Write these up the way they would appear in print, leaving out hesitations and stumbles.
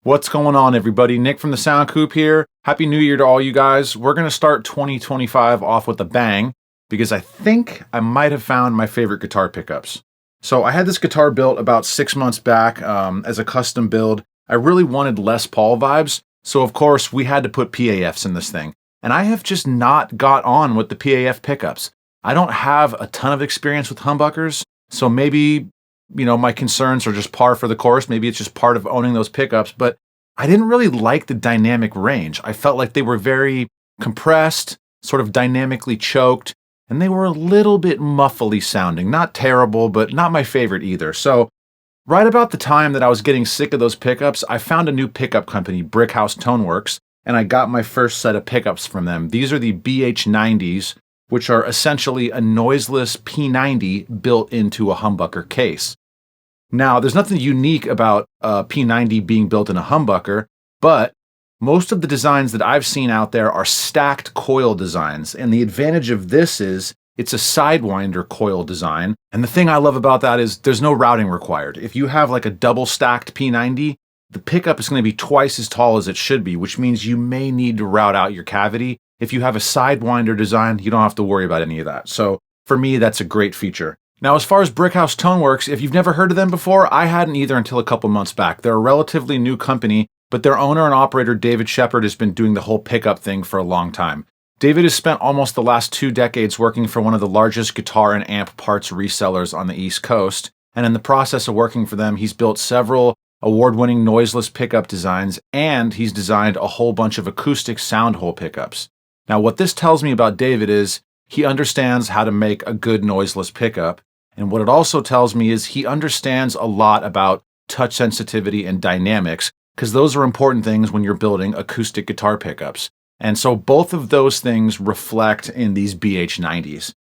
What's going on, everybody? Nick from the Sound Coop here. Happy New Year to all you guys. We're going to start 2025 off with a bang because I think I might have found my favorite guitar pickups. So I had this guitar built about 6 months back as a custom build. I really wanted Les Paul vibes, so of course we had to put PAFs in this thing. And I have just not got on with the PAF pickups. I don't have a ton of experience with humbuckers, so maybe my concerns are just par for the course. Maybe it's just part of owning those pickups, but I didn't really like the dynamic range. I felt like they were very compressed, sort of dynamically choked, and they were a little bit muffly sounding. Not terrible, but not my favorite either. So right about the time that I was getting sick of those pickups, I found a new pickup company, Brickhouse Toneworks, and I got my first set of pickups from them. These are the BH90s, which are essentially a noiseless P90 built into a humbucker case. Now, there's nothing unique about a P90 being built in a humbucker, but most of the designs that I've seen out there are stacked coil designs, and the advantage of this is it's a sidewinder coil design, and the thing I love about that is there's no routing required. If you have like a double stacked P90, the pickup is going to be twice as tall as it should be, which means you may need to route out your cavity. If you have a sidewinder design, you don't have to worry about any of that. So for me, that's a great feature. Now, as far as Brickhouse Toneworks, if you've never heard of them before, I hadn't either until a couple months back. They're a relatively new company, but their owner and operator, David Shepard, has been doing the whole pickup thing for a long time. David has spent almost the last 2 decades working for one of the largest guitar and amp parts resellers on the East Coast, and in the process of working for them, he's built several award-winning noiseless pickup designs, and he's designed a whole bunch of acoustic sound hole pickups. Now, what this tells me about David is he understands how to make a good noiseless pickup, and what it also tells me is he understands a lot about touch sensitivity and dynamics, because those are important things when you're building acoustic guitar pickups. And so both of those things reflect in these BH90s.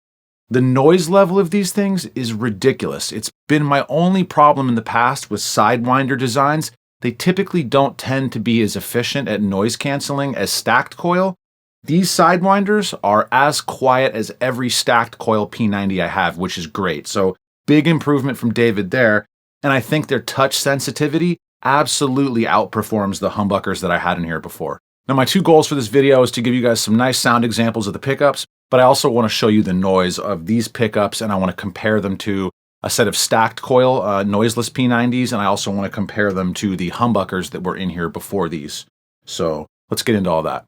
The noise level of these things is ridiculous. It's been my only problem in the past with sidewinder designs. They typically don't tend to be as efficient at noise canceling as stacked coil. These sidewinders are as quiet as every stacked coil P90 I have, which is great. So big improvement from David there. And I think their touch sensitivity absolutely outperforms the humbuckers that I had in here before. Now, my 2 goals for this video is to give you guys some nice sound examples of the pickups, but I also want to show you the noise of these pickups, and I want to compare them to a set of stacked coil noiseless P90s, and I also want to compare them to the humbuckers that were in here before these. So let's get into all that.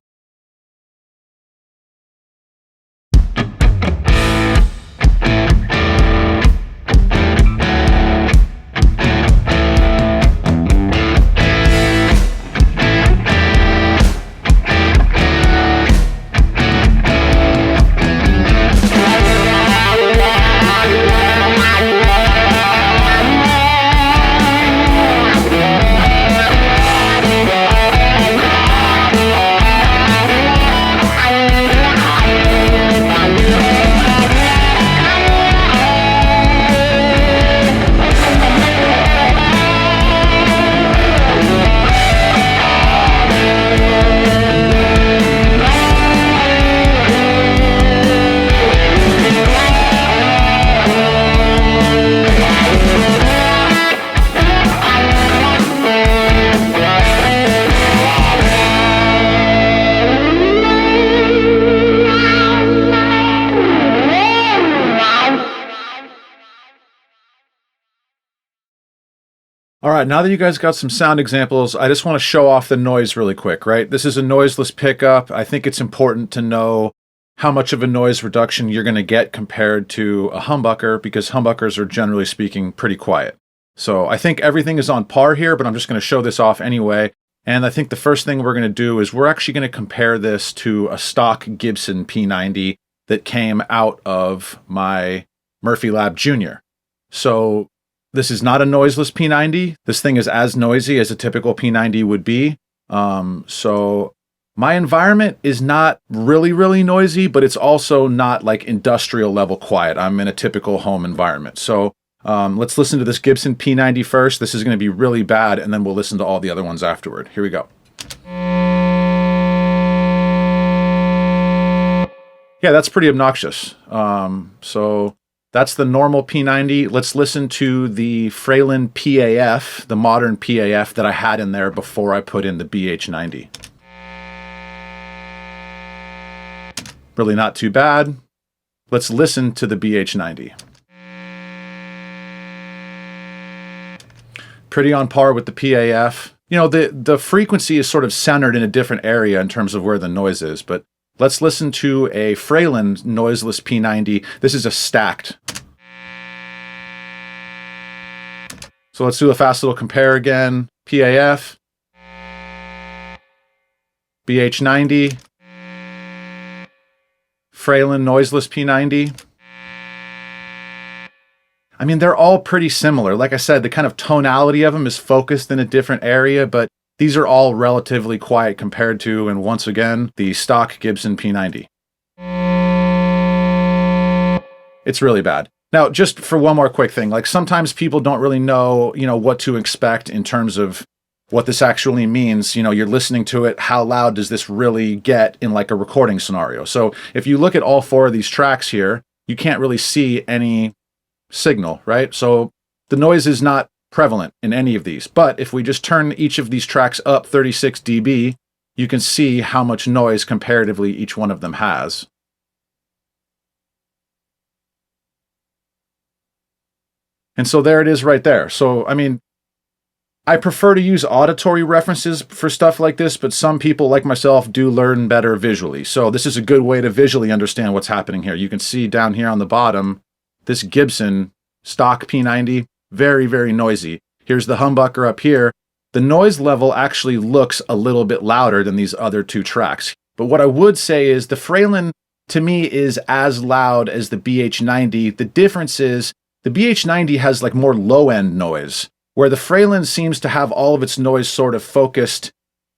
All right, now that you guys got some sound examples, I just want to show off the noise really quick, right? This is a noiseless pickup. I think it's important to know how much of a noise reduction you're going to get compared to a humbucker, because humbuckers are, generally speaking, pretty quiet. So I think everything is on par here, but I'm just going to show this off anyway. And I think the first thing we're going to do is we're actually going to compare this to a stock Gibson P90 that came out of my Murphy Lab Junior. So this is not a noiseless P90. This thing is as noisy as a typical P90 would be. So my environment is not really, really noisy, but it's also not like industrial level quiet. I'm in a typical home environment. So let's listen to this Gibson P90 first. This is going to be really bad, and then we'll listen to all the other ones afterward. Here we go. Yeah, that's pretty obnoxious. So That's the normal P90. Let's listen to the Fralin PAF, the modern PAF that I had in there before I put in the BH90. Really not too bad. Let's listen to the BH90. Pretty on par with the PAF. You know, the frequency is sort of centered in a different area in terms of where the noise is, but let's listen to a Fralin noiseless P90. This is a stacked. So let's do a fast little compare again. PAF, BH90, Fralin noiseless P90. I mean, they're all pretty similar. Like I said, the kind of tonality of them is focused in a different area, but these are all relatively quiet compared to, and once again, the stock Gibson P90. It's really bad. Now, just for one more quick thing, like sometimes people don't really know, what to expect in terms of what this actually means. You're listening to it. How loud does this really get in like a recording scenario? So if you look at all 4 of these tracks here, you can't really see any signal, right? So the noise is not prevalent in any of these. But if we just turn each of these tracks up 36 dB, you can see how much noise comparatively each one of them has. And so there it is right there. So, I mean, I prefer to use auditory references for stuff like this, but some people like myself do learn better visually. So this is a good way to visually understand what's happening here. You can see down here on the bottom, this Gibson stock P90, very, very noisy. Here's the humbucker up here. The noise level actually looks a little bit louder than these other 2 tracks. But what I would say is the Fralin, to me, is as loud as the BH90. The difference is the BH90 has like more low-end noise, where the Fralin seems to have all of its noise sort of focused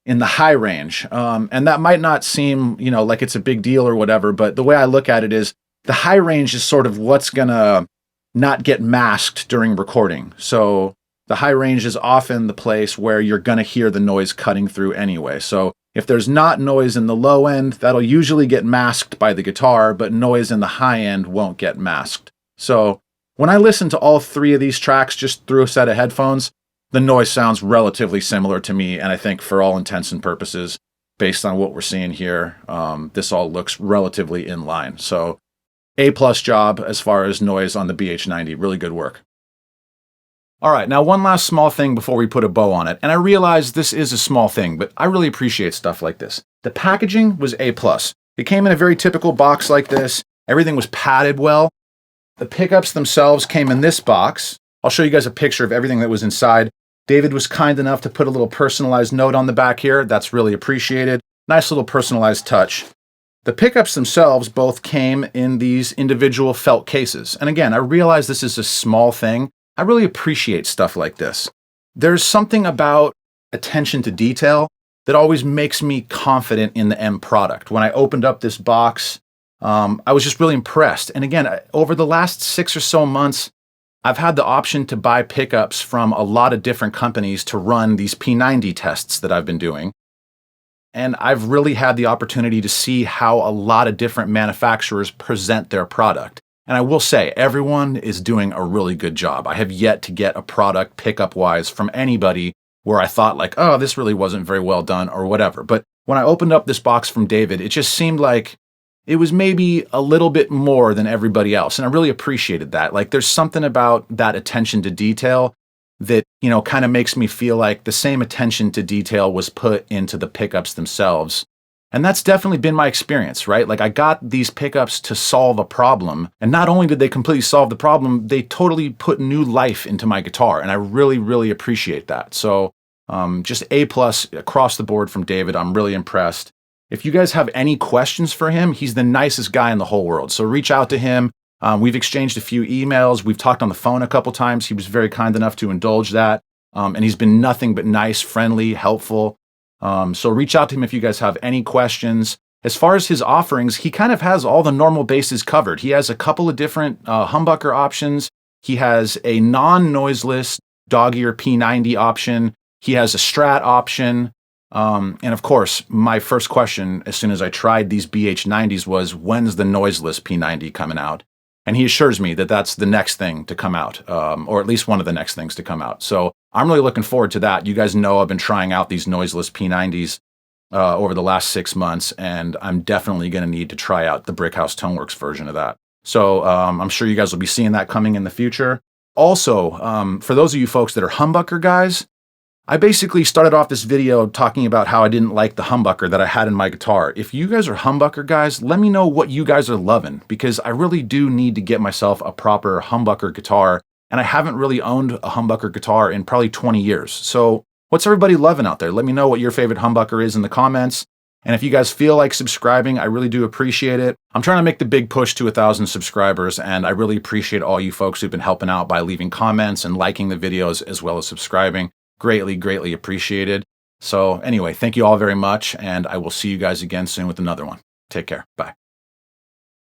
in the high range. And that might not seem, like it's a big deal or whatever, but the way I look at it is the high range is sort of what's gonna not get masked during recording. So the high range is often the place where you're gonna hear the noise cutting through anyway. So if there's not noise in the low end, that'll usually get masked by the guitar, but noise in the high end won't get masked. So when I listen to all 3 of these tracks just through a set of headphones, the noise sounds relatively similar to me, and I think for all intents and purposes, based on what we're seeing here, this all looks relatively in line. So A+ job as far as noise on the BH90, really good work. All right, now one last small thing before we put a bow on it, and I realize this is a small thing, but I really appreciate stuff like this. The packaging was A+. It came in a very typical box like this. Everything was padded well. The pickups themselves came in this box. I'll show you guys a picture of everything that was inside. David was kind enough to put a little personalized note on the back here. That's really appreciated. Nice little personalized touch. The pickups themselves both came in these individual felt cases. And again, I realize this is a small thing. I really appreciate stuff like this. There's something about attention to detail that always makes me confident in the end product. When I opened up this box, I was just really impressed. And again, over the last 6 or so months, I've had the option to buy pickups from a lot of different companies to run these P90 tests that I've been doing. And I've really had the opportunity to see how a lot of different manufacturers present their product. And I will say, everyone is doing a really good job. I have yet to get a product pickup-wise from anybody where I thought like, oh, this really wasn't very well done or whatever. But when I opened up this box from David, it just seemed like it was maybe a little bit more than everybody else. And I really appreciated that. Like there's something about that attention to detail that, kind of makes me feel like the same attention to detail was put into the pickups themselves. And that's definitely been my experience, right? Like I got these pickups to solve a problem. And not only did they completely solve the problem, they totally put new life into my guitar. And I really, really appreciate that. So just A+ across the board from David. I'm really impressed. If you guys have any questions for him, he's the nicest guy in the whole world. So reach out to him. We've exchanged a few emails. We've talked on the phone a couple times. He was very kind enough to indulge that. And he's been nothing but nice, friendly, helpful. So reach out to him if you guys have any questions. As far as his offerings, he kind of has all the normal bases covered. He has a couple of different humbucker options. He has a non-noiseless dog ear P90 option. He has a Strat option. And of course, my first question as soon as I tried these BH90s was, when's the noiseless P90 coming out? And he assures me that that's the next thing to come out, or at least one of the next things to come out. So I'm really looking forward to that. You guys know I've been trying out these noiseless P90s over the last 6 months, and I'm definitely going to need to try out the Brickhouse Toneworks version of that. So I'm sure you guys will be seeing that coming in the future. Also, for those of you folks that are humbucker guys, I basically started off this video talking about how I didn't like the humbucker that I had in my guitar. If you guys are humbucker guys, let me know what you guys are loving, because I really do need to get myself a proper humbucker guitar, and I haven't really owned a humbucker guitar in probably 20 years. So what's everybody loving out there? Let me know what your favorite humbucker is in the comments. And if you guys feel like subscribing, I really do appreciate it. I'm trying to make the big push to 1,000 subscribers, and I really appreciate all you folks who've been helping out by leaving comments and liking the videos as well as subscribing. Greatly, greatly appreciated. So anyway, thank you all very much, and I will see you guys again soon with another one. Take care. Bye.